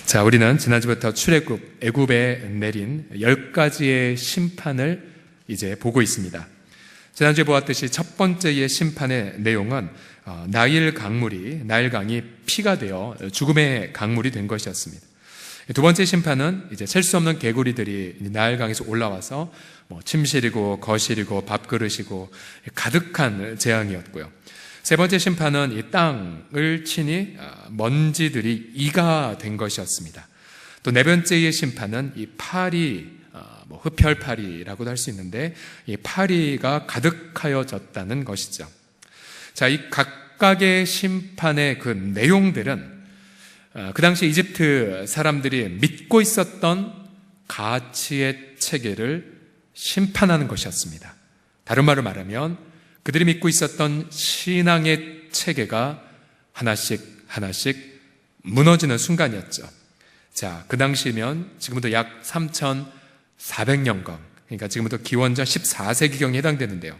자, 우리는 지난주부터 출애굽, 애굽에 내린 10가지의 심판을 이제 보고 있습니다. 지난주에 보았듯이 첫 번째의 심판의 내용은 나일 강이 피가 되어 죽음의 강물이 된 것이었습니다. 두 번째 심판은 이제 셀 수 없는 개구리들이 나일강에서 올라와서 침실이고 거실이고 밥그릇이고 가득한 재앙이었고요. 세 번째 심판은 이 땅을 치니 먼지들이 이가 된 것이었습니다. 또 네 번째의 심판은 이 파리, 흡혈파리라고도 할 수 있는데 이 파리가 가득하여졌다는 것이죠. 자, 이 각각의 심판의 그 내용들은 그 당시 이집트 사람들이 믿고 있었던 가치의 체계를 심판하는 것이었습니다. 다른 말로 말하면 그들이 믿고 있었던 신앙의 체계가 하나씩 무너지는 순간이었죠. 자, 그 당시면 지금부터 약 3,400년경, 그러니까 지금부터 기원전 14세기경에 해당되는데요.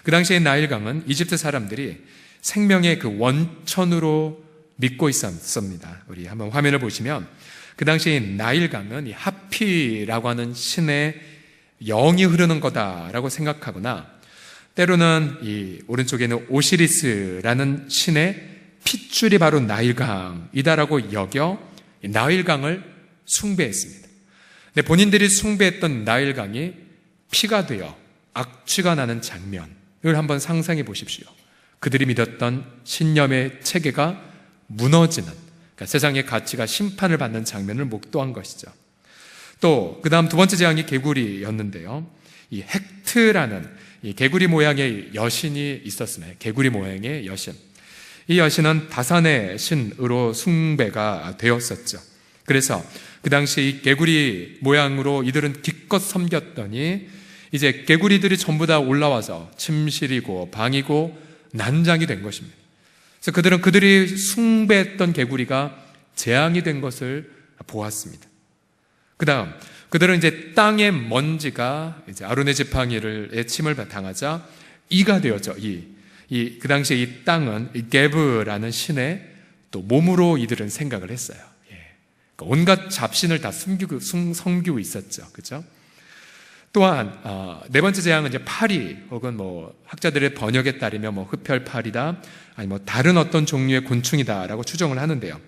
그 당시의 나일강은 이집트 사람들이 생명의 그 원천으로 믿고 있었습니다. 우리 한번 화면을 보시면 그 당시의 나일강은 이 하피라고 하는 신의 영이 흐르는 거다라고 생각하거나, 때로는 이 오른쪽에는 오시리스라는 신의 핏줄이 바로 나일강이다라고 여겨 나일강을 숭배했습니다. 근데 본인들이 숭배했던 나일강이 피가 되어 악취가 나는 장면을 한번 상상해 보십시오. 그들이 믿었던 신념의 체계가 무너지는, 그러니까 세상의 가치가 심판을 받는 장면을 목도한 것이죠. 또 그 다음 두 번째 재앙이 개구리였는데요. 이 헥트라는 이 개구리 모양의 여신이 있었습니다. 개구리 모양의 여신. 이 여신은 다산의 신으로 숭배가 되었었죠. 그래서 그 당시 이 개구리 모양으로 이들은 기껏 섬겼더니 이제 개구리들이 전부 다 올라와서 침실이고 방이고 난장이 된 것입니다. 그래서 그들은 그들이 숭배했던 개구리가 재앙이 된 것을 보았습니다. 그 다음 그들은 이제 땅의 먼지가 이제 아론의 지팡이의 침을 당하자 이가 되었죠. 그 당시에 이 땅은 이 게브라는 신의 또 몸으로 이들은 생각을 했어요. 그러니까 온갖 잡신을 다 섬기고 있었죠. 그렇죠? 또한 네 번째 재앙은 이제 파리, 혹은 학자들의 번역에 따르면 흡혈파리다, 아니 다른 어떤 종류의 곤충이다라고 추정을 하는데요.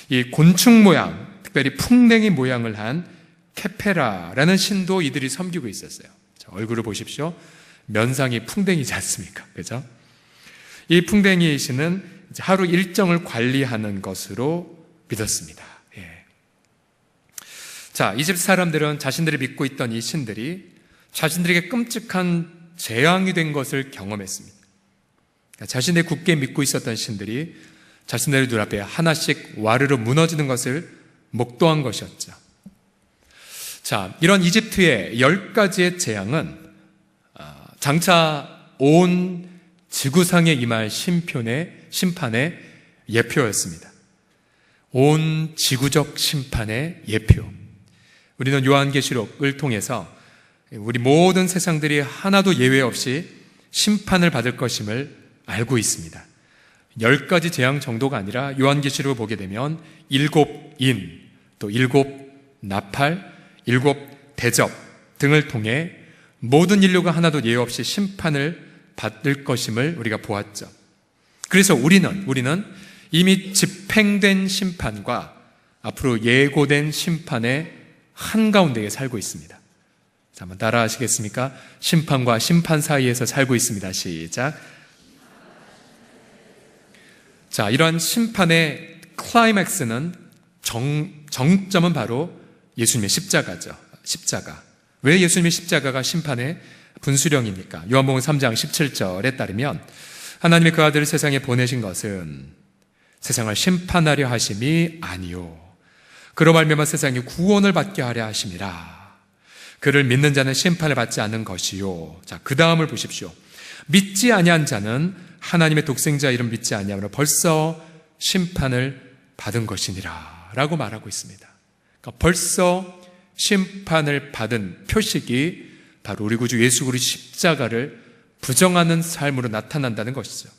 이 곤충 모양, 특별히 풍뎅이 모양을 한 케페라라는 신도 이들이 섬기고 있었어요. 자, 얼굴을 보십시오. 면상이 풍뎅이지 않습니까? 그죠? 이 풍뎅이 신은 하루 일정을 관리하는 것으로 믿었습니다. 자, 이집트 사람들은 자신들이 믿고 있던 이 신들이 자신들에게 끔찍한 재앙이 된 것을 경험했습니다. 자신들이 굳게 믿고 있었던 신들이 자신들의 눈앞에 하나씩 와르르 무너지는 것을 목도한 것이었죠. 자, 이런 이집트의 10가지의 재앙은 장차 온 지구상에 임할 심판의 예표였습니다. 온 지구적 심판의 예표. 우리는 요한계시록을 통해서 우리 모든 세상들이 하나도 예외 없이 심판을 받을 것임을 알고 있습니다. 10가지 재앙 정도가 아니라 요한계시록을 보게 되면 7인, 또 7나팔, 7대접 등을 통해 모든 인류가 하나도 예외 없이 심판을 받을 것임을 우리가 보았죠. 그래서 우리는 이미 집행된 심판과 앞으로 예고된 심판의 한가운데에 살고 있습니다. 자, 한번 따라 하시겠습니까? 심판과 심판 사이에서 살고 있습니다. 시작. 자, 이런 심판의 클라이맥스는 정점은 바로 예수님의 십자가죠. 십자가. 왜 예수님의 십자가가 심판의 분수령입니까? 요한복음 3장 17절에 따르면 하나님이 그 아들을 세상에 보내신 것은 세상을 심판하려 하심이 아니요 그로 말미암아 세상이 구원을 받게 하려 하심이라. 그를 믿는 자는 심판을 받지 않는 것이요. 자, 그 다음을 보십시오. 믿지 아니한 자는 하나님의 독생자 이름 믿지 아니하므로 벌써 심판을 받은 것이니라 라고 말하고 있습니다. 그러니까 벌써 심판을 받은 표식이 바로 우리 구주 예수 그리스도 십자가를 부정하는 삶으로 나타난다는 것이죠.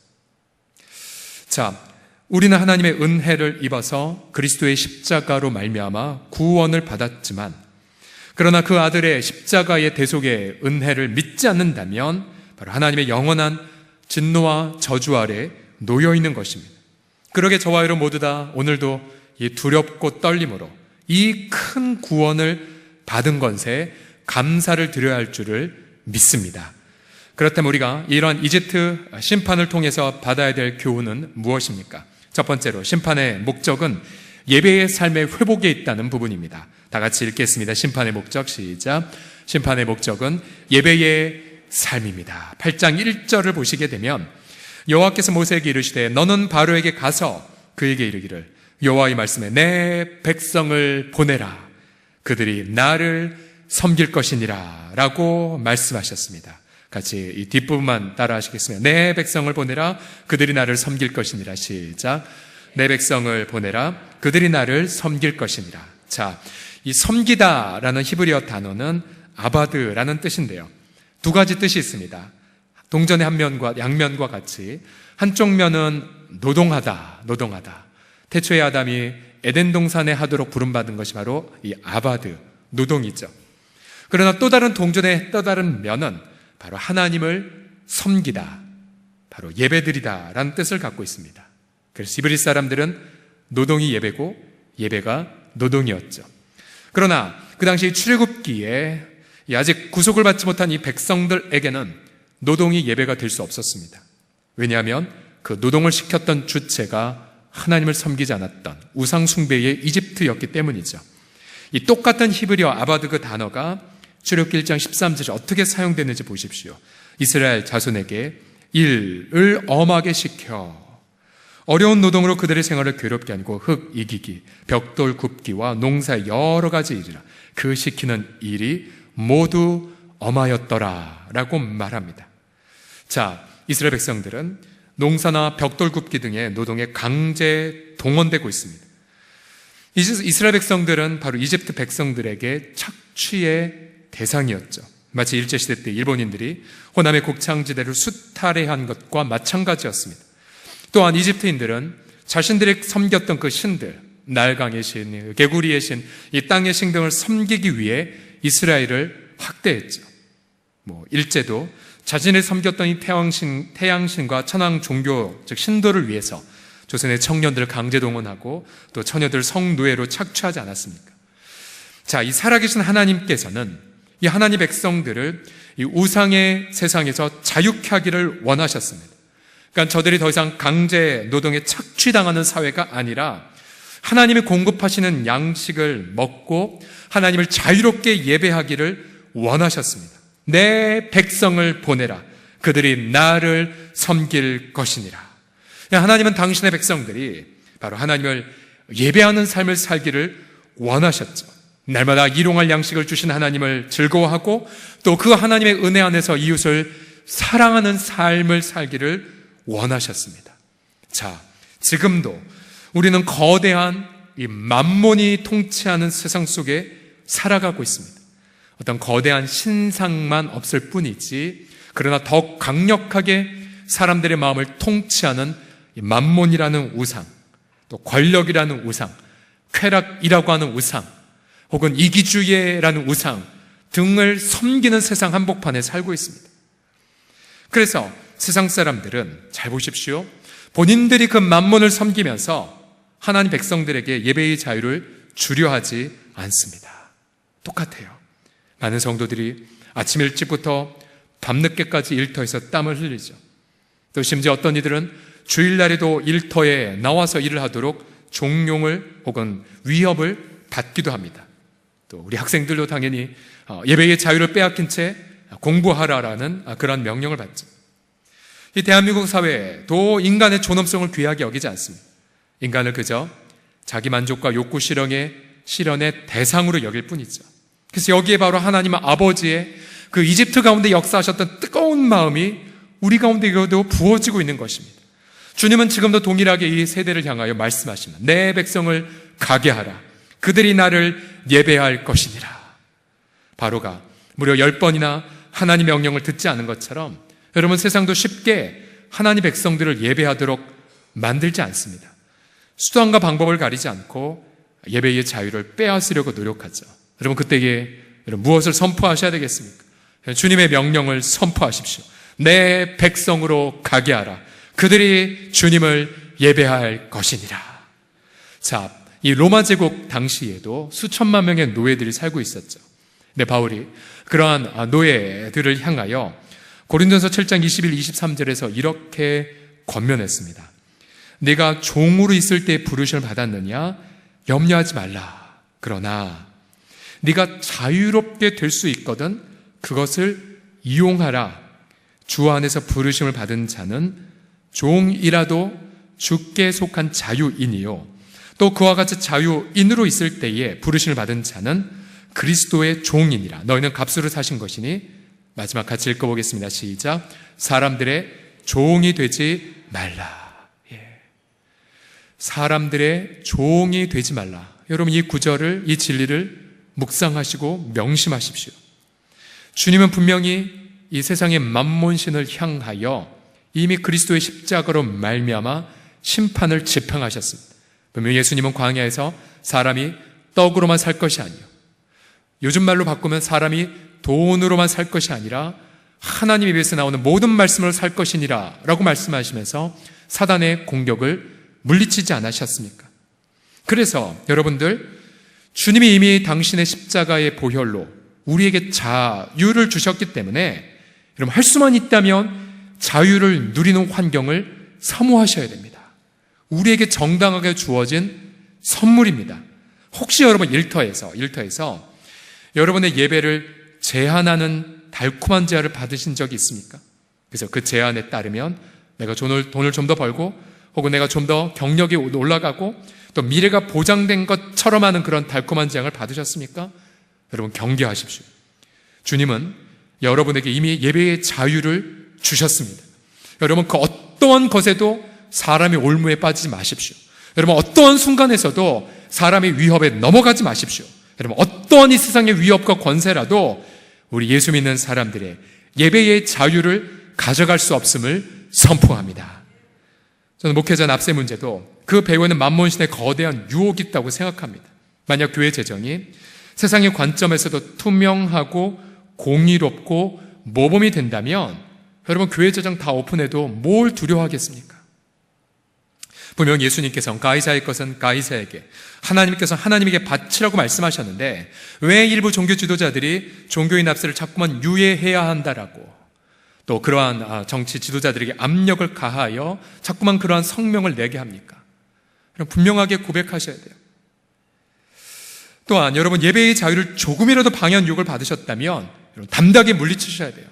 자, 우리는 하나님의 은혜를 입어서 그리스도의 십자가로 말미암아 구원을 받았지만, 그러나 그 아들의 십자가의 대속의 은혜를 믿지 않는다면 바로 하나님의 영원한 진노와 저주 아래 놓여 있는 것입니다. 그러게 저와 여러분 모두 다 오늘도 이 두렵고 떨림으로 이 큰 구원을 받은 것에 감사를 드려야 할 줄을 믿습니다. 그렇다면 우리가 이러한 이집트 심판을 통해서 받아야 될 교훈은 무엇입니까? 첫 번째로 심판의 목적은 예배의 삶의 회복에 있다는 부분입니다. 다 같이 읽겠습니다. 심판의 목적, 시작. 심판의 목적은 예배의 삶입니다. 8장 1절을 보시게 되면 여호와께서 모세에게 이르시되 너는 바로에게 가서 그에게 이르기를 여호와의 말씀에 내 백성을 보내라. 그들이 나를 섬길 것이니라 라고 말씀하셨습니다. 같이 이 뒷부분만 따라 하시겠습니다. 내 백성을 보내라. 그들이 나를 섬길 것이니라. 시작. 내 백성을 보내라. 그들이 나를 섬길 것이니라. 자, 이 섬기다라는 히브리어 단어는 아바드라는 뜻인데요. 두 가지 뜻이 있습니다. 동전의 한 면과 양면과 같이 한쪽 면은 노동하다. 태초에 아담이 에덴 동산에 하도록 부름받은 것이 바로 이 아바드, 노동이죠. 그러나 또 다른 동전의 또 다른 면은 바로 하나님을 섬기다, 바로 예배드리다라는 뜻을 갖고 있습니다. 그래서 히브리 사람들은 노동이 예배고 예배가 노동이었죠. 그러나 그 당시 출애굽기에 아직 구속을 받지 못한 이 백성들에게는 노동이 예배가 될 수 없었습니다. 왜냐하면 그 노동을 시켰던 주체가 하나님을 섬기지 않았던 우상 숭배의 이집트였기 때문이죠. 이 똑같은 히브리어 아바드 그 단어가 출애굽기 1장 13절에 어떻게 사용되는지 보십시오. 이스라엘 자손에게 일을 엄하게 시켜 어려운 노동으로 그들의 생활을 괴롭게 하고 흙 이기기, 벽돌 굽기와 농사의 여러 가지 일이라 그 시키는 일이 모두 엄하였더라 라고 말합니다. 자, 이스라엘 백성들은 농사나 벽돌 굽기 등의 노동에 강제 동원되고 있습니다. 이스라엘 백성들은 바로 이집트 백성들에게 착취의 대상이었죠. 마치 일제시대 때 일본인들이 호남의 곡창지대를 수탈해한 것과 마찬가지였습니다. 또한 이집트인들은 자신들이 섬겼던 그 신들, 날강의 신, 개구리의 신, 이 땅의 신 등을 섬기기 위해 이스라엘을 학대했죠. 일제도 자신을 섬겼던 이 태양신과 천황 종교, 즉 신도를 위해서 조선의 청년들을 강제 동원하고 또 처녀들 성노예로 착취하지 않았습니까? 자, 이 살아계신 하나님께서는 이 하나님 백성들을 이 우상의 세상에서 자유케 하기를 원하셨습니다. 그러니까 저들이 더 이상 강제 노동에 착취당하는 사회가 아니라 하나님이 공급하시는 양식을 먹고 하나님을 자유롭게 예배하기를 원하셨습니다. 내 백성을 보내라. 그들이 나를 섬길 것이니라. 하나님은 당신의 백성들이 바로 하나님을 예배하는 삶을 살기를 원하셨죠. 날마다 일용할 양식을 주신 하나님을 즐거워하고 또 그 하나님의 은혜 안에서 이웃을 사랑하는 삶을 살기를 원하셨습니다. 자, 지금도 우리는 거대한 이 만몬이 통치하는 세상 속에 살아가고 있습니다. 어떤 거대한 신상만 없을 뿐이지, 그러나 더 강력하게 사람들의 마음을 통치하는 이 만몬이라는 우상, 또 권력이라는 우상, 쾌락이라고 하는 우상, 혹은 이기주의라는 우상 등을 섬기는 세상 한복판에 살고 있습니다. 그래서 세상 사람들은 잘 보십시오. 본인들이 그 만몬을 섬기면서 하나님 백성들에게 예배의 자유를 주려 하지 않습니다. 똑같아요. 많은 성도들이 아침 일찍부터 밤늦게까지 일터에서 땀을 흘리죠. 또 심지어 어떤 이들은 주일날에도 일터에 나와서 일을 하도록 종용을 혹은 위협을 받기도 합니다. 또 우리 학생들도 당연히 예배의 자유를 빼앗긴 채 공부하라라는 그런 명령을 받죠. 이 대한민국 사회도 인간의 존엄성을 귀하게 여기지 않습니다. 인간을 그저 자기 만족과 욕구 실현의 대상으로 여길 뿐이죠. 그래서 여기에 바로 하나님 아버지의 그 이집트 가운데 역사하셨던 뜨거운 마음이 우리 가운데에도 부어지고 있는 것입니다. 주님은 지금도 동일하게 이 세대를 향하여 말씀하십니다. 내 백성을 가게 하라. 그들이 나를 예배할 것이니라. 바로가 무려 10번이나 하나님 명령을 듣지 않은 것처럼 여러분, 세상도 쉽게 하나님 백성들을 예배하도록 만들지 않습니다. 수단과 방법을 가리지 않고 예배의 자유를 빼앗으려고 노력하죠. 여러분, 그때에 무엇을 선포하셔야 되겠습니까? 주님의 명령을 선포하십시오. 내 백성으로 가게 하라. 그들이 주님을 예배할 것이니라. 자, 이 로마 제국 당시에도 수천만 명의 노예들이 살고 있었죠. 근데 바울이 그러한 노예들을 향하여 고린도서 7장 21, 23절에서 이렇게 권면했습니다. 네가 종으로 있을 때 부르심을 받았느냐? 염려하지 말라. 그러나 네가 자유롭게 될 수 있거든 그것을 이용하라. 주 안에서 부르심을 받은 자는 종이라도 주께 속한 자유인이요, 또 그와 같이 자유인으로 있을 때에 부르심을 받은 자는 그리스도의 종이니라. 너희는 값으로 사신 것이니. 마지막 같이 읽어보겠습니다. 시작. 사람들의 종이 되지 말라. 사람들의 종이 되지 말라. 여러분, 이 구절을, 이 진리를 묵상하시고 명심하십시오. 주님은 분명히 이 세상의 만몬신을 향하여 이미 그리스도의 십자가로 말미암아 심판을 집행하셨습니다. 분명히 예수님은 광야에서 사람이 떡으로만 살 것이 아니요, 요즘 말로 바꾸면 사람이 돈으로만 살 것이 아니라 하나님 입에서 나오는 모든 말씀을 살 것이니라 라고 말씀하시면서 사단의 공격을 물리치지 않으셨습니까? 그래서 여러분들, 주님이 이미 당신의 십자가의 보혈로 우리에게 자유를 주셨기 때문에 여러분, 할 수만 있다면 자유를 누리는 환경을 사모하셔야 됩니다. 우리에게 정당하게 주어진 선물입니다. 혹시 여러분 일터에서 여러분의 예배를 제한하는 달콤한 제안을 받으신 적이 있습니까? 그래서 그 제안에 따르면 내가 돈을 좀 더 벌고, 혹은 내가 좀 더 경력이 올라가고 또 미래가 보장된 것처럼 하는 그런 달콤한 제안을 받으셨습니까? 여러분, 경계하십시오. 주님은 여러분에게 이미 예배의 자유를 주셨습니다. 여러분, 그 어떠한 것에도 사람의 올무에 빠지지 마십시오. 여러분, 어떠한 순간에서도 사람의 위협에 넘어가지 마십시오. 여러분, 어떠한 이 세상의 위협과 권세라도 우리 예수 믿는 사람들의 예배의 자유를 가져갈 수 없음을 선포합니다. 저는 목회자 납세 문제도 그 배후에는 만몬신의 거대한 유혹이 있다고 생각합니다. 만약 교회 재정이 세상의 관점에서도 투명하고 공의롭고 모범이 된다면 여러분, 교회 재정 다 오픈해도 뭘 두려워하겠습니까? 분명 예수님께서는 가이사의 것은 가이사에게, 하나님께서는 하나님에게 바치라고 말씀하셨는데 왜 일부 종교 지도자들이 종교인 납세를 자꾸만 유예해야 한다라고, 또 그러한 정치 지도자들에게 압력을 가하여 자꾸만 그러한 성명을 내게 합니까? 분명하게 고백하셔야 돼요. 또한 여러분, 예배의 자유를 조금이라도 방해한 유혹을 받으셨다면 여러분, 담대하게 물리치셔야 돼요.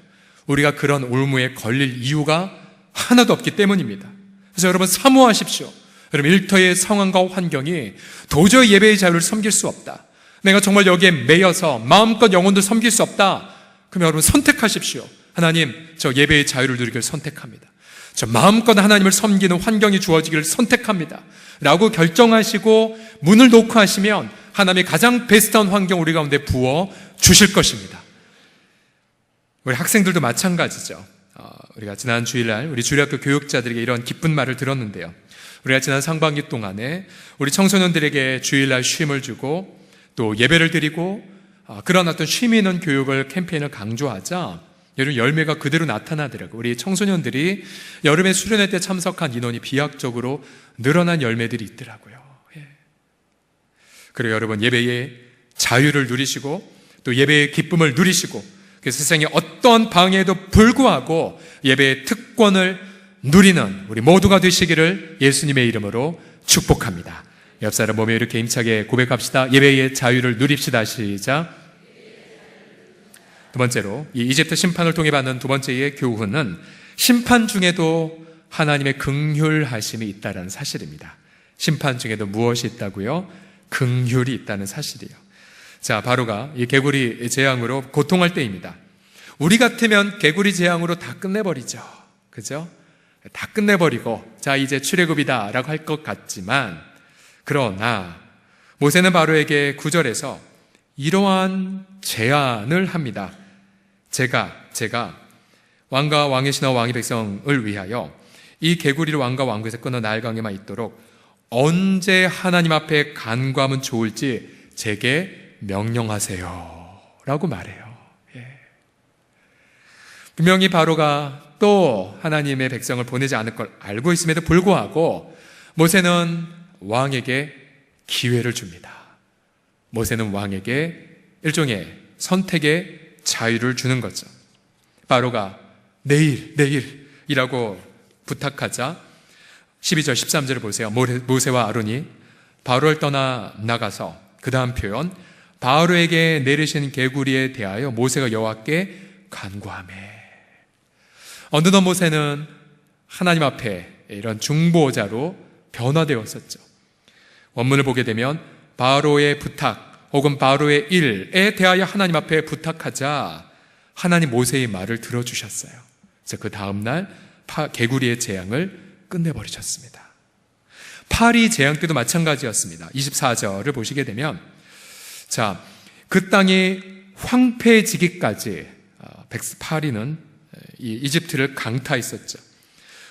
우리가 그런 올무에 걸릴 이유가 하나도 없기 때문입니다. 그래서 여러분, 사모하십시오. 여러분, 일터의 상황과 환경이 도저히 예배의 자유를 섬길 수 없다, 내가 정말 여기에 매여서 마음껏 영혼들 섬길 수 없다, 그러면 여러분 선택하십시오. 하나님, 저 예배의 자유를 누리기를 선택합니다. 저 마음껏 하나님을 섬기는 환경이 주어지기를 선택합니다 라고 결정하시고 문을 놓고 하시면 하나님이 가장 베스트한 환경 우리 가운데 부어 주실 것입니다. 우리 학생들도 마찬가지죠. 우리가 지난 주일날 우리 주일학교 교육자들에게 이런 기쁜 말을 들었는데요. 우리가 지난 상반기 동안에 우리 청소년들에게 주일날 쉼을 주고 또 예배를 드리고 그런 어떤 쉼 있는 교육을 캠페인을 강조하자 여러분, 열매가 그대로 나타나더라고요. 우리 청소년들이 여름에 수련회 때 참석한 인원이 비약적으로 늘어난 열매들이 있더라고요. 그리고 여러분, 예배의 자유를 누리시고 또 예배의 기쁨을 누리시고 그 세상에 어떠한 방해에도 불구하고 예배의 특권을 누리는 우리 모두가 되시기를 예수님의 이름으로 축복합니다. 옆 사람 몸에 이렇게 힘차게 고백합시다. 예배의 자유를 누립시다. 시작. 두 번째로, 이 이집트 심판을 통해 받는 두 번째의 교훈은 심판 중에도 하나님의 긍휼하심이 있다는 사실입니다. 심판 중에도 무엇이 있다고요? 긍휼이 있다는 사실이에요. 자, 바로가 이 개구리 재앙으로 고통할 때입니다. 우리 같으면 개구리 재앙으로 다 끝내버리죠. 그죠? 다 끝내버리고 자, 이제 출애굽이다 라고 할 것 같지만, 그러나 모세는 바로에게 9절에서 이러한 제안을 합니다. 제가 왕과 왕의 신하와 왕의 백성을 위하여 이 개구리를 왕과 왕국에서 끊어 나일 강에만 있도록 언제 하나님 앞에 간구하면 좋을지 제게 명령하세요 라고 말해요. 분명히 바로가 또 하나님의 백성을 보내지 않을 걸 알고 있음에도 불구하고 모세는 왕에게 기회를 줍니다. 모세는 왕에게 일종의 선택의 자유를 주는 거죠. 바로가 내일이라고 부탁하자 12절 13절을 보세요. 모세와 아론이 바로를 떠나 나가서, 그 다음 표현, 바로에게 내리신 개구리에 대하여 모세가 여호와께 간구하매. 어느덧 모세는 하나님 앞에 이런 중보자로 변화되었었죠. 원문을 보게 되면 바로의 부탁 혹은 바로의 일에 대하여 하나님 앞에 부탁하자 하나님 모세의 말을 들어주셨어요. 그래서 그 다음날 개구리의 재앙을 끝내버리셨습니다. 파리 재앙 때도 마찬가지였습니다. 24절을 보시게 되면, 자, 그 땅이 황폐해지기까지 파리는 이 이집트를 강타했었죠.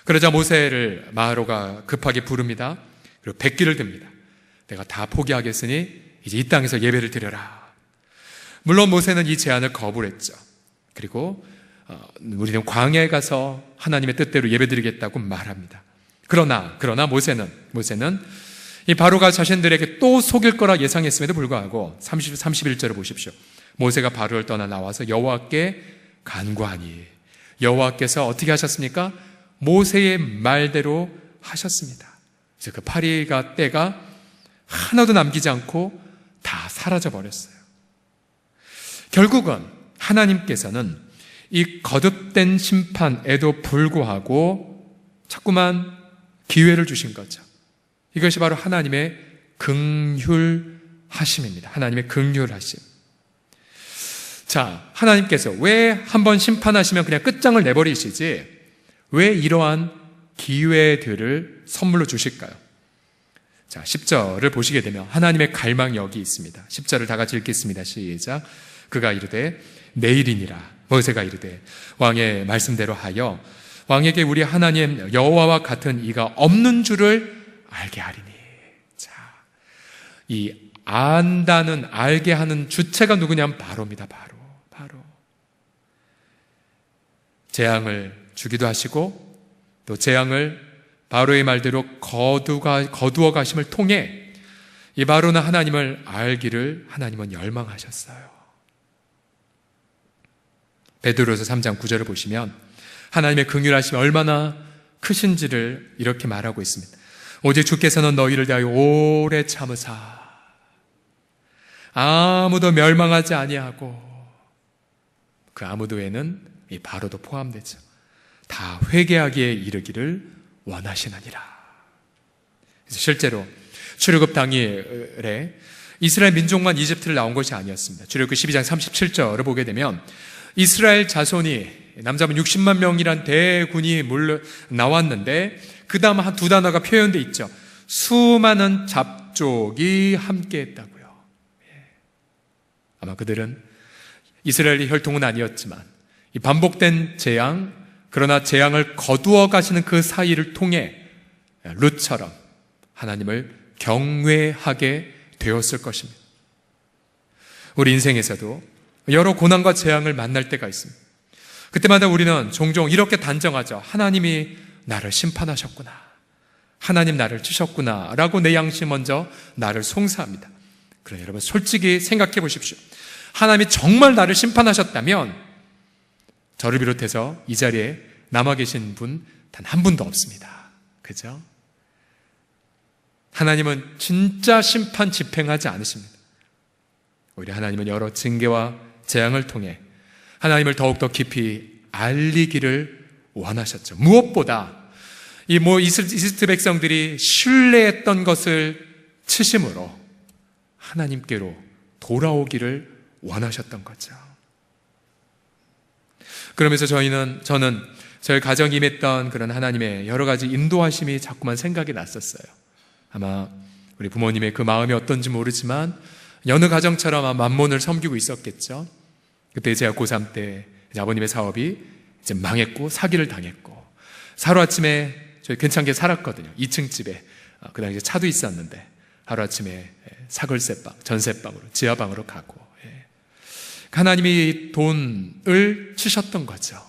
그러자 모세를 바로가 급하게 부릅니다. 그리고 백기를 듭니다. 내가 다 포기하겠으니 이제 이 땅에서 예배를 드려라. 물론 모세는 이 제안을 거부를 했죠. 그리고 우리는 광야에 가서 하나님의 뜻대로 예배드리겠다고 말합니다. 그러나 모세는 이 바로가 자신들에게 또 속일 거라 예상했음에도 불구하고 31절을 보십시오. 모세가 바로를 떠나 나와서 여호와께 간구하니 여호와께서 어떻게 하셨습니까? 모세의 말대로 하셨습니다. 그래서 그 파리가 때가 하나도 남기지 않고 다 사라져 버렸어요. 결국은 하나님께서는 이 거듭된 심판에도 불구하고 자꾸만 기회를 주신 거죠. 이것이 바로 하나님의 긍휼하심입니다. 하나님의 긍휼하심. 자, 하나님께서 왜 한번 심판하시면 그냥 끝장을 내버리시지 왜 이러한 기회들을 선물로 주실까요? 자, 10절을 보시게 되면 하나님의 갈망이 여기 있습니다. 10절을 다 같이 읽겠습니다. 시작. 그가 이르되 내일이니라. 모세가 이르되 왕의 말씀대로 하여 왕에게 우리 하나님 여호와와 같은 이가 없는 줄을 알게 하리니. 자, 이 안다는, 알게 하는 주체가 누구냐면 바로입니다. 바로 재앙을 주기도 하시고 또 재앙을 바로의 말대로 거두어 가심을 통해 이 바로는 하나님을 알기를 하나님은 열망하셨어요. 베드로서 3장 9절을 보시면 하나님의 긍휼하심이 얼마나 크신지를 이렇게 말하고 있습니다. 오직 주께서는 너희를 대하여 오래 참으사 아무도 멸망하지 아니하고, 그 아무도에는 이 바로도 포함되죠. 다 회개하기에 이르기를 원하시느니라. 그래서 실제로 출애굽 당일에 이스라엘 민족만 이집트를 나온 것이 아니었습니다. 출애굽 12장 37절을 보게 되면 이스라엘 자손이 남자분 60만 명이란 대군이 나왔는데 그 다음 한 두 단어가 표현되어 있죠. 수많은 잡족이 함께했다고요. 아마 그들은 이스라엘의 혈통은 아니었지만 이 반복된 재앙, 그러나 재앙을 거두어 가시는 그 사이를 통해 룻처럼 하나님을 경외하게 되었을 것입니다. 우리 인생에서도 여러 고난과 재앙을 만날 때가 있습니다. 그때마다 우리는 종종 이렇게 단정하죠. 하나님이 나를 심판하셨구나, 하나님 나를 치셨구나 라고 내 양심 먼저 나를 송사합니다. 그러나 여러분 솔직히 생각해 보십시오. 하나님이 정말 나를 심판하셨다면 저를 비롯해서 이 자리에 남아 계신 분 단 한 분도 없습니다. 그죠? 하나님은 진짜 심판 집행하지 않으십니다. 오히려 하나님은 여러 징계와 재앙을 통해 하나님을 더욱더 깊이 알리기를 원하셨죠. 무엇보다 이집트 백성들이 신뢰했던 것을 치심으로 하나님께로 돌아오기를 원하셨던 거죠. 그러면서 저는 저희 가정이 임했던 그런 하나님의 여러 가지 인도하심이 자꾸만 생각이 났었어요. 아마 우리 부모님의 그 마음이 어떤지 모르지만 여느 가정처럼 만몬을 섬기고 있었겠죠. 그때 제가 고3 때 아버님의 사업이 이제 망했고 사기를 당했고 하루아침에 저희 괜찮게 살았거든요. 2층 집에 그 당시에 차도 있었는데 하루아침에 사글세방, 전세방으로, 지하방으로 가고, 하나님이 돈을 치셨던 거죠.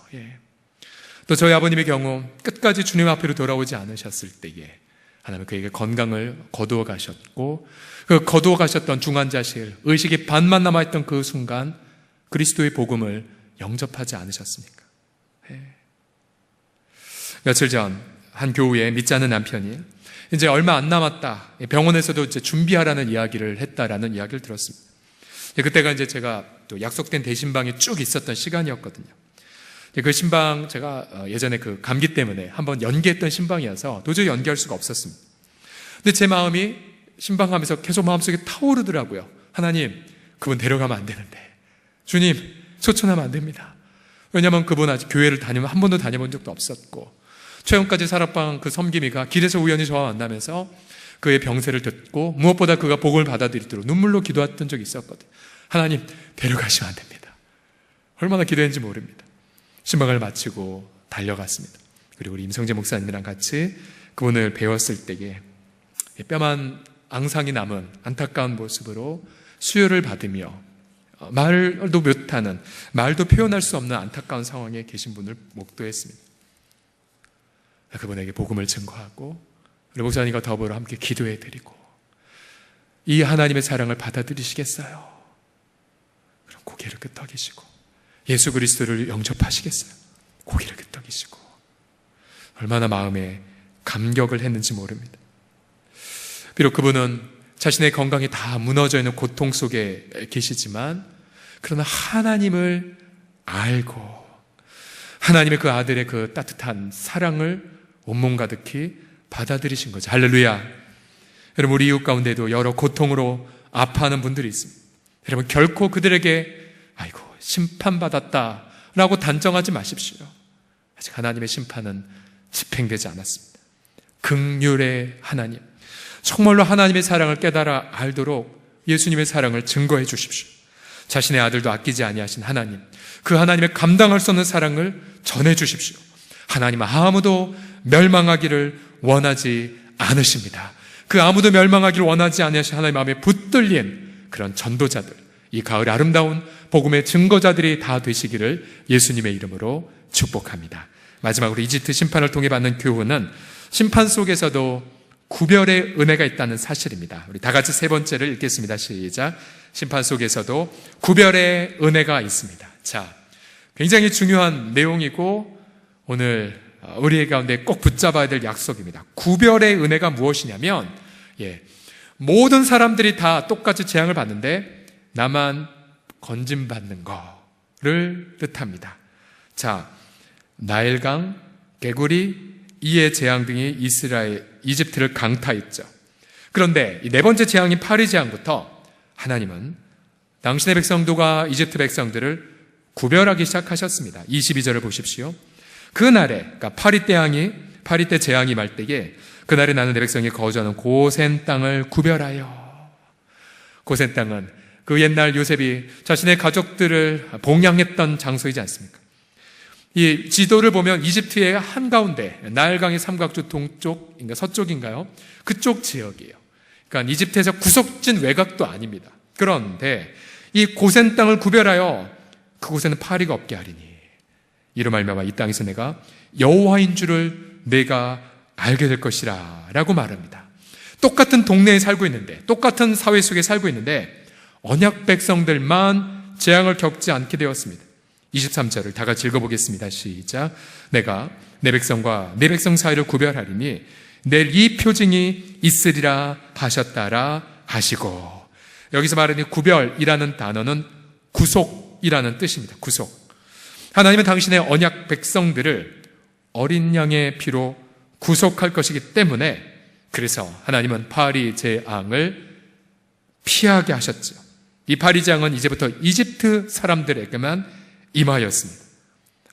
또 저희 아버님의 경우 끝까지 주님 앞으로 돌아오지 않으셨을 때에 하나님은 그에게 건강을 거두어 가셨고, 그 거두어 가셨던 중환자실, 의식이 반만 남아있던 그 순간 그리스도의 복음을 영접하지 않으셨습니까? 며칠 전 한 교우의 믿지 않는 남편이 이제 얼마 안 남았다, 병원에서도 이제 준비하라는 이야기를 했다라는 이야기를 들었습니다. 그때가 이제 제가 또 약속된 대신방이 쭉 있었던 시간이었거든요. 그 신방, 제가 예전에 그 감기 때문에 한번 연기했던 신방이어서 도저히 연기할 수가 없었습니다. 근데 제 마음이 신방하면서 계속 마음속에 타오르더라고요. 하나님, 그분 데려가면 안 되는데, 주님, 소천하면 안 됩니다. 왜냐하면 그분 아직 교회를 한 번도 다녀본 적도 없었고, 최근까지 살았던 그 섬김이가 길에서 우연히 저와 만나면서 그의 병세를 듣고 무엇보다 그가 복음을 받아들이도록 눈물로 기도했던 적이 있었거든요. 하나님, 데려가시면 안 됩니다. 얼마나 기도했는지 모릅니다. 신방을 마치고 달려갔습니다. 그리고 우리 임성재 목사님이랑 같이 그분을 배웠을 때에 뼈만 앙상이 남은 안타까운 모습으로 수혈을 받으며 말도 못하는, 말도 표현할 수 없는 안타까운 상황에 계신 분을 목도했습니다. 그분에게 복음을 증거하고 우리 목사님과 더불어 함께 기도해드리고, 이 하나님의 사랑을 받아들이시겠어요? 그럼 고개를 끄덕이시고, 예수 그리스도를 영접하시겠어요? 고개를 끄덕이시고, 얼마나 마음에 감격을 했는지 모릅니다. 비록 그분은 자신의 건강이 다 무너져 있는 고통 속에 계시지만, 그러나 하나님을 알고 하나님의 그 아들의 그 따뜻한 사랑을 온몸 가득히 받아들이신 거죠. 할렐루야. 여러분, 우리 이웃 가운데도 여러 고통으로 아파하는 분들이 있습니다. 여러분, 결코 그들에게 아이고 심판받았다 라고 단정하지 마십시오. 아직 하나님의 심판은 집행되지 않았습니다. 긍휼의 하나님, 정말로 하나님의 사랑을 깨달아 알도록 예수님의 사랑을 증거해 주십시오. 자신의 아들도 아끼지 아니하신 하나님, 그 하나님의 감당할 수 없는 사랑을 전해 주십시오. 하나님은 아무도 멸망하기를 원하지 않으십니다. 그 아무도 멸망하기를 원하지 않으신 하나님 마음에 붙들린 그런 전도자들, 이 가을 아름다운 복음의 증거자들이 다 되시기를 예수님의 이름으로 축복합니다. 마지막으로 이집트 심판을 통해 받는 교훈은 심판 속에서도 구별의 은혜가 있다는 사실입니다. 우리 다 같이 세 번째를 읽겠습니다. 시작. 심판 속에서도 구별의 은혜가 있습니다. 자, 굉장히 중요한 내용이고 오늘 우리의 가운데 꼭 붙잡아야 될 약속입니다. 구별의 은혜가 무엇이냐면, 모든 사람들이 다 똑같이 재앙을 받는데 나만 건짐받는 거를 뜻합니다. 자, 나일강, 개구리, 이의 재앙 등이 이집트를 강타했죠. 그런데 이 네 번째 재앙인 파리 재앙부터 하나님은 당신의 백성들과 이집트 백성들을 구별하기 시작하셨습니다. 22절을 보십시오. 그날에, 그러니까 파리 때 재앙이 말 때에 그날에 나는 내 백성이 거주하는 고센 땅을 구별하여. 고센 땅은 그 옛날 요셉이 자신의 가족들을 봉양했던 장소이지 않습니까? 이 지도를 보면 이집트의 한가운데 나일강의 삼각주 동쪽, 그러니까 서쪽인가요? 그쪽 지역이에요. 그러니까 이집트에서 구석진 외곽도 아닙니다. 그런데 이 고센 땅을 구별하여 그곳에는 파리가 없게 하리니 이로 말미암아 이 땅에서 내가 여호와인 줄을 내가 알게 될 것이라 라고 말합니다. 똑같은 동네에 살고 있는데, 똑같은 사회 속에 살고 있는데 언약 백성들만 재앙을 겪지 않게 되었습니다. 23절을 다 같이 읽어보겠습니다. 시작. 내가 내 백성과 내 백성 사이를 구별하리니 내일 이 표징이 있으리라 하셨다라 하시고. 여기서 말하는 구별이라는 단어는 구속이라는 뜻입니다. 구속. 하나님은 당신의 언약 백성들을 어린 양의 피로 구속할 것이기 때문에, 그래서 하나님은 파리 재앙을 피하게 하셨죠. 이 파리 재앙은 이제부터 이집트 사람들에게만 임하였습니다.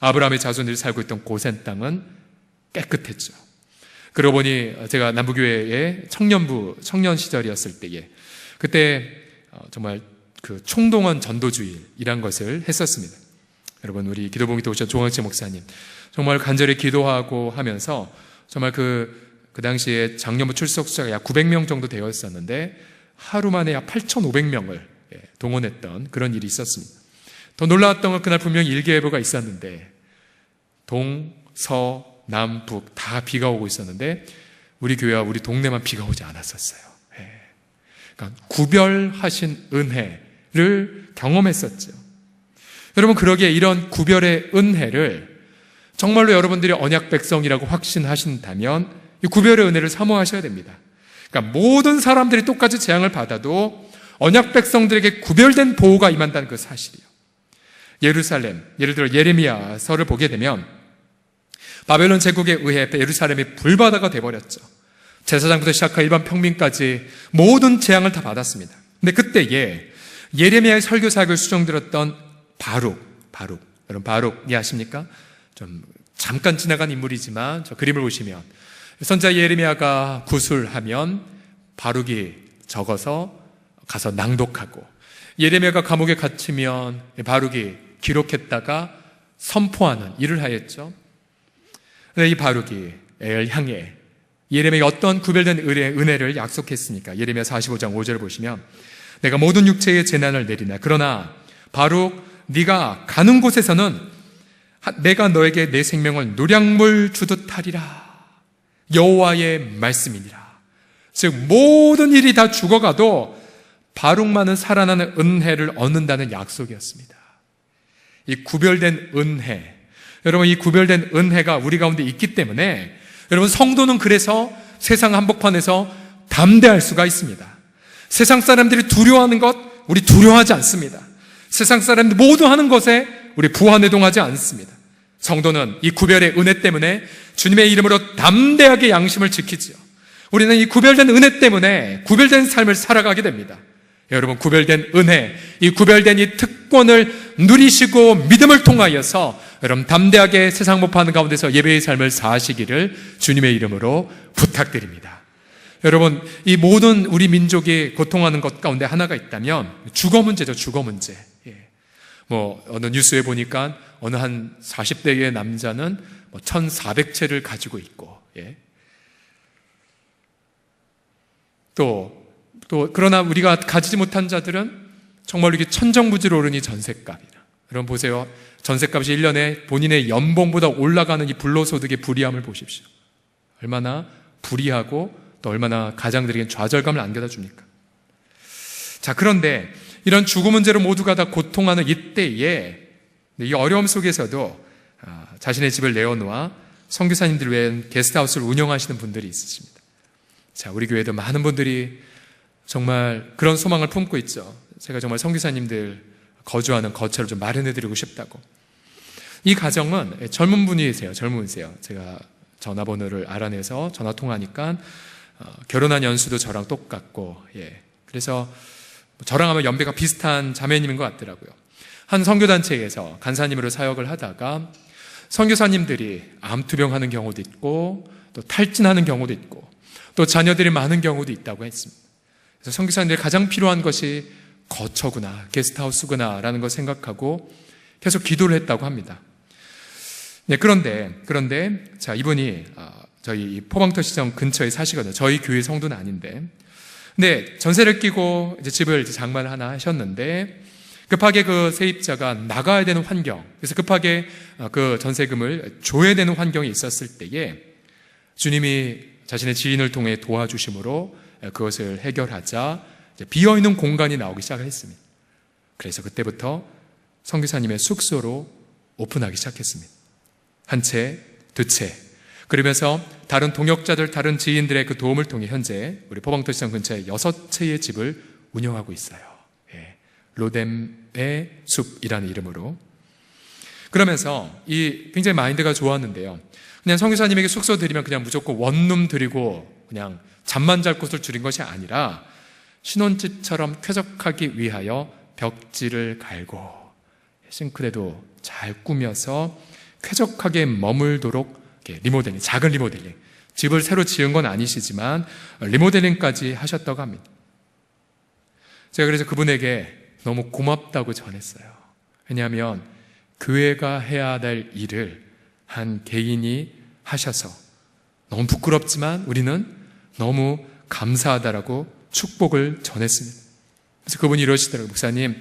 아브라함의 자손들이 살고 있던 고센 땅은 깨끗했죠. 그러고 보니 제가 남부교회의 청년 시절이었을 때에 그때 정말 그 총동원 전도주일이란 것을 했었습니다. 여러분, 우리 기도봉이 오신 조광채 목사님 정말 간절히 기도하고 하면서 정말 그 그 당시에 장년부 출석자가 약 900명 정도 되어 있었는데 하루 만에 약 8,500명을 동원했던 그런 일이 있었습니다. 더 놀라웠던 건 그날 분명히 일기예보가 있었는데 동, 서, 남, 북 다 비가 오고 있었는데 우리 교회와 우리 동네만 비가 오지 않았었어요. 그러니까 구별하신 은혜를 경험했었죠. 여러분, 그러기에 이런 구별의 은혜를 정말로 여러분들이 언약 백성이라고 확신하신다면 이 구별의 은혜를 사모하셔야 됩니다. 그러니까 모든 사람들이 똑같이 재앙을 받아도 언약 백성들에게 구별된 보호가 임한다는 그 사실이에요. 예루살렘, 예를 들어 예레미야서를 보게 되면 바벨론 제국에 의해 예루살렘이 불바다가 돼버렸죠. 제사장부터 시작한 일반 평민까지 모든 재앙을 다 받았습니다. 근데 그때에 예레미야의 설교 사역을 수종들었던 바룩, 여러분 바룩이 아십니까? 좀 잠깐 지나간 인물이지만 저 그림을 보시면 선지자 예레미야가 구술하면 바룩이 적어서 가서 낭독하고, 예레미야가 감옥에 갇히면 바룩이 기록했다가 선포하는 일을 하였죠. 이 바룩이 애를 향해 예레미야에게 어떤 구별된 은혜를 약속했으니까 예레미야 45장 5절을 보시면 내가 모든 육체의 재난을 내리나 그러나 바룩 네가 가는 곳에서는 내가 너에게 내 생명을 노량물 주듯 하리라. 여호와의 말씀이니라. 즉 모든 일이 다 죽어가도 바룩만은 살아나는 은혜를 얻는다는 약속이었습니다. 이 구별된 은혜, 여러분 이 구별된 은혜가 우리 가운데 있기 때문에 여러분 성도는 그래서 세상 한복판에서 담대할 수가 있습니다. 세상 사람들이 두려워하는 것 우리 두려워하지 않습니다. 세상 사람들 모두 하는 것에 우리 부안해동하지 않습니다. 성도는 이 구별의 은혜 때문에 주님의 이름으로 담대하게 양심을 지키지요. 우리는 이 구별된 은혜 때문에 구별된 삶을 살아가게 됩니다. 여러분 구별된 은혜, 이 구별된 이 특권을 누리시고 믿음을 통하여서 여러분 담대하게 세상 못파는 가운데서 예배의 삶을 사시기를 주님의 이름으로 부탁드립니다. 여러분 이 모든 우리 민족이 고통하는 것 가운데 하나가 있다면 주거 문제죠. 주거 문제. 어느 뉴스에 보니까 어느 한 40대의 남자는 1,400채를 가지고 있고, 또 그러나 우리가 가지지 못한 자들은 정말로 이게 천정부지로 오르니 전셋값이라. 여러분 보세요. 전셋값이 1년에 본인의 연봉보다 올라가는 이 불로소득의 불이함을 보십시오. 얼마나 불이하고 또 얼마나 가장들에게 좌절감을 안겨다 줍니까? 자, 그런데 이런 주거 문제로 모두가 다 고통하는 이때에 이 어려움 속에서도 자신의 집을 내어놓아 선교사님들 외엔 게스트하우스를 운영하시는 분들이 있으십니다. 자, 우리 교회도 많은 분들이 정말 그런 소망을 품고 있죠. 제가 정말 선교사님들 거주하는 거처를 좀 마련해드리고 싶다고. 이 가정은 젊은 분이세요. 제가 전화번호를 알아내서 전화 통화하니까 결혼한 연수도 저랑 똑같고, 그래서 저랑 아마 연배가 비슷한 자매님인 것 같더라고요. 한 선교단체에서 간사님으로 사역을 하다가 선교사님들이 암투병하는 경우도 있고 또 탈진하는 경우도 있고 또 자녀들이 많은 경우도 있다고 했습니다. 그래서 선교사님들이 가장 필요한 것이 거처구나, 게스트하우스구나 라는 걸 생각하고 계속 기도를 했다고 합니다. 그런데 자, 이분이 저희 포방터 시청 근처에 사시거든요. 저희 교회 성도는 아닌데, 근데 전세를 끼고 이제 집을 장만을 하나 하셨는데 급하게 그 세입자가 나가야 되는 환경, 그래서 급하게 그 전세금을 줘야 되는 환경이 있었을 때에 주님이 자신의 지인을 통해 도와주심으로 그것을 해결하자 비어있는 공간이 나오기 시작을 했습니다. 그래서 그때부터 선교사님의 숙소로 오픈하기 시작했습니다. 한 채, 두 채. 그러면서 다른 동역자들, 다른 지인들의 그 도움을 통해 현재 우리 포방터시장 근처에 6채의 집을 운영하고 있어요. 로뎀의 숲이라는 이름으로. 그러면서 이 굉장히 마인드가 좋았는데요. 그냥 선교사님에게 숙소 드리면 그냥 무조건 원룸 드리고 그냥 잠만 잘 곳을 줄인 것이 아니라 신혼집처럼 쾌적하기 위하여 벽지를 갈고 싱크대도 잘 꾸며서 쾌적하게 머물도록 리모델링, 작은 리모델링, 집을 새로 지은 건 아니시지만 리모델링까지 하셨다고 합니다. 제가 그래서 그분에게 너무 고맙다고 전했어요. 왜냐하면 교회가 해야 될 일을 한 개인이 하셔서 너무 부끄럽지만 우리는 너무 감사하다라고 축복을 전했습니다. 그래서 그분이 이러시더라고요. 목사님,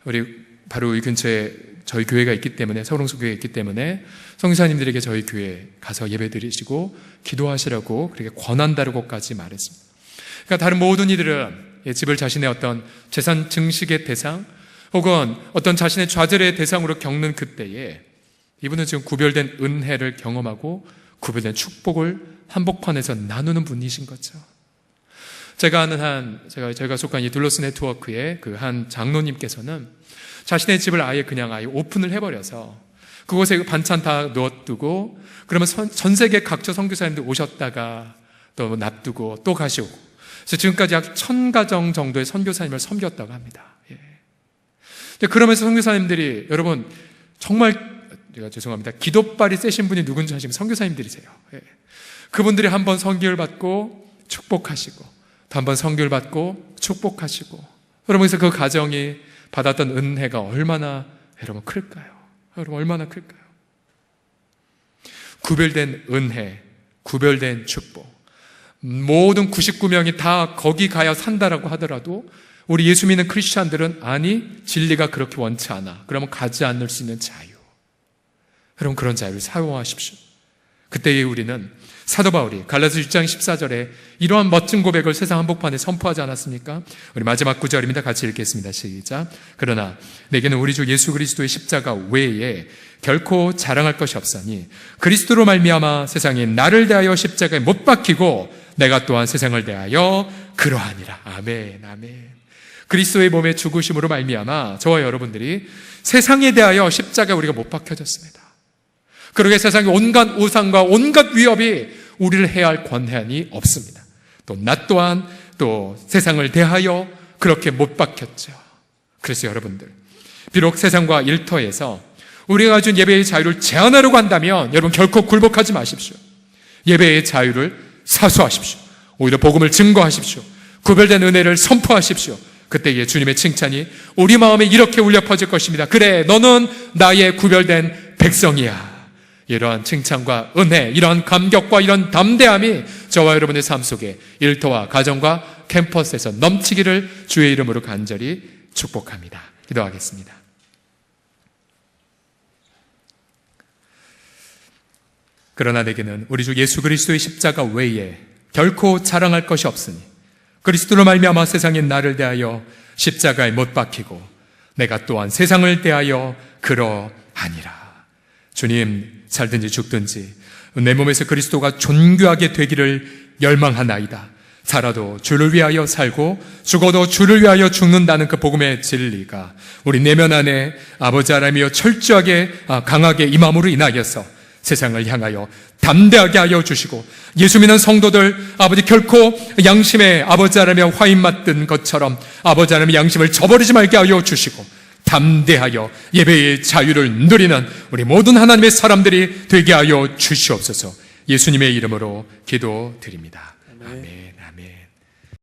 우리 바로 이 근처에 저희 교회가 있기 때문에, 서울홍수 교회가 있기 때문에 선교사님들에게 저희 교회에 가서 예배드리시고 기도하시라고 그렇게 권한다라고까지 말했습니다. 그러니까 다른 모든 이들은 집을 자신의 어떤 재산 증식의 대상 혹은 어떤 자신의 좌절의 대상으로 겪는 그때에 이분은 지금 구별된 은혜를 경험하고 구별된 축복을 한복판에서 나누는 분이신 거죠. 제가 아는 제가 속한 이 둘러스 네트워크의 그 한 장로님께서는 자신의 집을 아예 오픈을 해버려서 그곳에 반찬 다 넣어두고 그러면 전 세계 각처 선교사님들 오셨다가 또 납두고 또 가시고 그래서 지금까지 약 1000가정 정도의 선교사님을 섬겼다고 합니다. 그러면서 선교사님들이 여러분 정말 제가 죄송합니다. 기도발이 세신 분이 누군지 아시면 선교사님들이세요. 그분들이 한번 선교를 받고 축복하시고 또 한번 선교를 받고 축복하시고 그러면서 그 가정이 받았던 은혜가 얼마나 여러분 클까요? 여러분 얼마나 클까요? 구별된 은혜, 구별된 축복. 모든 99명이 다 거기 가야 산다라고 하더라도 우리 예수 믿는 크리스찬들은 아니 진리가 그렇게 원치 않아. 그러면 가지 않을 수 있는 자유. 여러분 그런 자유를 사용하십시오. 그때에 우리는 사도 바울이 갈라디아서 6장 14절에 이러한 멋진 고백을 세상 한복판에 선포하지 않았습니까? 우리 마지막 구절입니다. 같이 읽겠습니다. 시작. 그러나 내게는 우리 주 예수 그리스도의 십자가 외에 결코 자랑할 것이 없사니 그리스도로 말미암아 세상이 나를 대하여 십자가에 못 박히고 내가 또한 세상을 대하여 그러하니라. 아멘, 아멘. 그리스도의 몸의 죽으심으로 말미암아 저와 여러분들이 세상에 대하여 십자가에 우리가 못 박혀졌습니다. 그러게 세상의 온갖 우상과 온갖 위협이 우리를 해할 권한이 없습니다. 또 나 또한 또 세상을 대하여 그렇게 못 박혔죠. 그래서 여러분들 비록 세상과 일터에서 우리가 가진 예배의 자유를 제한하려고 한다면 여러분 결코 굴복하지 마십시오. 예배의 자유를 사수하십시오. 오히려 복음을 증거하십시오. 구별된 은혜를 선포하십시오. 그때에 주님의 칭찬이 우리 마음에 이렇게 울려 퍼질 것입니다. 그래, 너는 나의 구별된 백성이야. 이러한 칭찬과 은혜, 이러한 감격과 이런 담대함이 저와 여러분의 삶 속에 일터와 가정과 캠퍼스에서 넘치기를 주의 이름으로 간절히 축복합니다. 기도하겠습니다. 그러나 내게는 우리 주 예수 그리스도의 십자가 외에 결코 자랑할 것이 없으니 그리스도로 말미암아 세상이 나를 대하여 십자가에 못 박히고 내가 또한 세상을 대하여 그러하니라. 주님, 살든지 죽든지 내 몸에서 그리스도가 존귀하게 되기를 열망하나이다. 살아도 주를 위하여 살고 죽어도 주를 위하여 죽는다는 그 복음의 진리가 우리 내면 안에 아버지 하나님이여 철저하게 강하게 임함으로 인하여서 세상을 향하여 담대하게 하여 주시고 예수 믿는 성도들 아버지 결코 양심의 아버지 하나님의 화인 맞든 것처럼 아버지 하나님의 양심을 저버리지 말게 하여 주시고 담대하여 예배의 자유를 누리는 우리 모든 하나님의 사람들이 되게 하여 주시옵소서. 예수님의 이름으로 기도드립니다. 아멘, 아멘.